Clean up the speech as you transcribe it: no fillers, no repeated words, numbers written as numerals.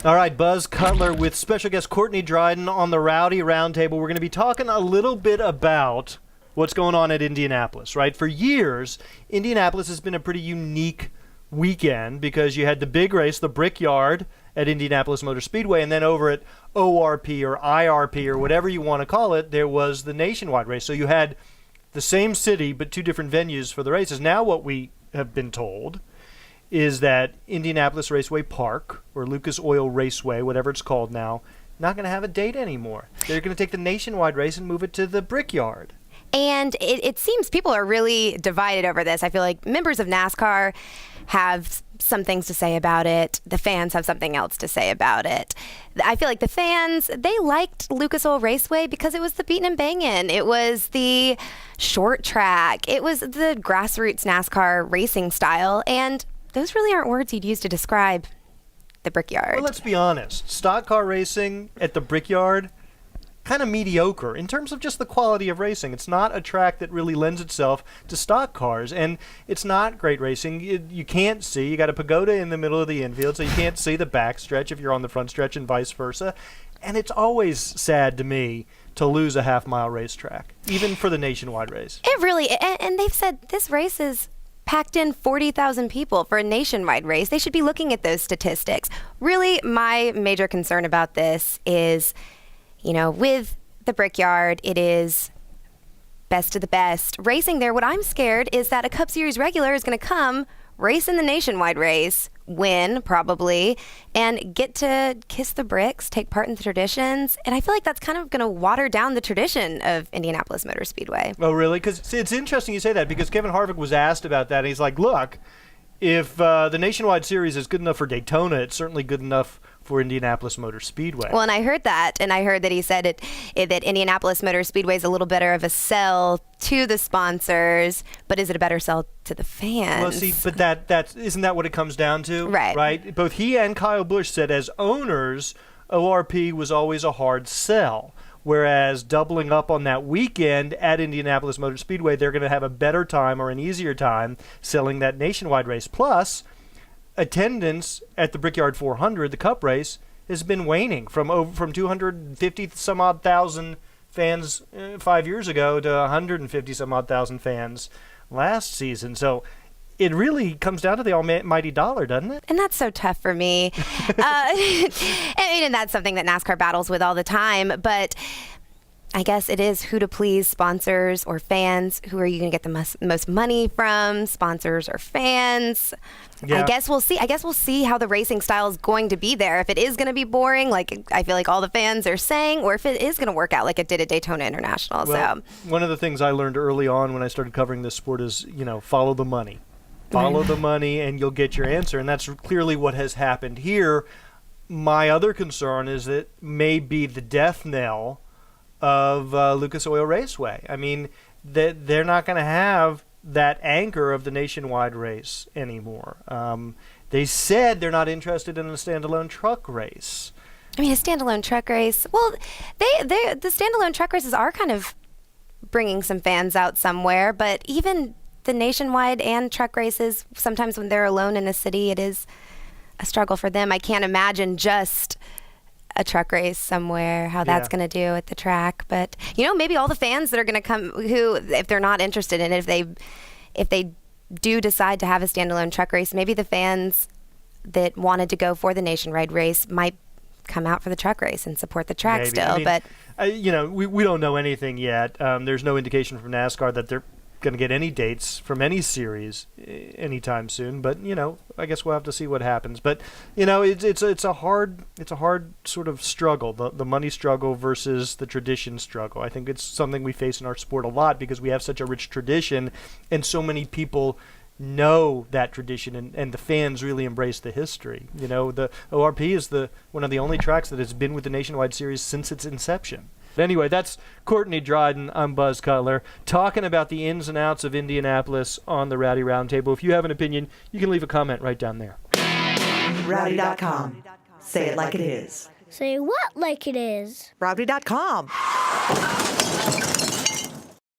All right, Buzz Cutler with special guest Cortney Dryden on the Rowdy Roundtable. We're going to be talking a little bit about what's going on at Indianapolis, right? For years, Indianapolis has been a pretty unique weekend because you had the big race, the Brickyard at Indianapolis Motor Speedway, and then over at ORP or IRP or whatever you want to call it, there was the nationwide race. So you had the same city but two different venues for the races. Now what we have been told is that Indianapolis Raceway Park, or Lucas Oil Raceway, whatever it's called now, not going to have a date anymore. They're going to take the nationwide race and move it to the Brickyard. And it seems people are really divided over this. I feel like members of NASCAR have some things to say about it. The fans have something else to say about it. I feel like the fans, they liked Lucas Oil Raceway because it was the beatin' and bangin'. It was the short track. It was the grassroots NASCAR racing style. And those really aren't words you'd use to describe the Brickyard. Well, let's be honest. Stock car racing at the Brickyard, kind of mediocre in terms of just the quality of racing. It's not a track that really lends itself to stock cars, and it's not great racing. You can't see. You got a pagoda in the middle of the infield, so you can't see the back stretch if you're on the front stretch and vice versa. And it's always sad to me to lose a half-mile racetrack, even for the nationwide race. It really, and they've said this race is packed in 40,000 people for a nationwide race. They should be looking at those statistics. Really, my major concern about this is, you know, with the Brickyard, it is best of the best racing there. What I'm scared is that a Cup Series regular is going to come, race in the nationwide race, win probably, and get to kiss the bricks, take part in the traditions. And I feel like that's kind of going to water down the tradition of Indianapolis Motor Speedway. Oh, really? Because it's interesting you say that, because Kevin Harvick was asked about that. And he's like, look, if the nationwide series is good enough for Daytona, it's certainly good enough for Indianapolis Motor Speedway. Well, and I heard that, and I heard that he said that Indianapolis Motor Speedway is a little better of a sell to the sponsors, but is it a better sell to the fans? Well, see, but that isn't that what it comes down to? Right. Right? Both he and Kyle Busch said as owners, ORP was always a hard sell. Whereas doubling up on that weekend at Indianapolis Motor Speedway, they're going to have a better time or an easier time selling that nationwide race. Plus, attendance at the Brickyard 400, the Cup race, has been waning from 250 some odd thousand fans 5 years ago to 150 some odd thousand fans last season. So it really comes down to the almighty dollar, doesn't it? And that's so tough for me. And that's something that NASCAR battles with all the time. But I guess it is who to please, sponsors or fans. Who are you going to get the most money from, sponsors or fans? Yeah. I guess we'll see how the racing style is going to be there. If it is going to be boring, like I feel like all the fans are saying, or if it is going to work out like it did at Daytona International. Well, one of the things I learned early on when I started covering this sport is, follow the money. Follow the money and you'll get your answer. And that's clearly what has happened here. My other concern is that may be the death knell of Lucas Oil Raceway. I mean, they're not going to have that anchor of the nationwide race anymore. They said they're not interested in a standalone truck race. I mean, a standalone truck race. Well, the standalone truck races are kind of bringing some fans out somewhere, but even the nationwide and truck races, sometimes when they're alone in a city, it is a struggle for them. I can't imagine just a truck race somewhere, how that's going to do at the track. But, maybe all the fans that are going to come who, if they're not interested in it, if they do decide to have a standalone truck race, maybe the fans that wanted to go for the nationwide race might come out for the truck race and support the track still. But we don't know anything yet. There's no indication from NASCAR that they're going to get any dates from any series anytime soon, but I guess we'll have to see what happens. But it's a hard sort of struggle, the money struggle versus the tradition struggle. I think it's something we face in our sport a lot because we have such a rich tradition and so many people know that tradition and the fans really embrace the history. The ORP is one of the only tracks that has been with the nationwide series since its inception. Anyway, that's Cortney Dryden. I'm Buzz Cutler, talking about the ins and outs of Indianapolis on the Rowdy Roundtable. If you have an opinion, you can leave a comment right down there. Rowdy.com. Say it like it is. Say what like it is? Rowdy.com.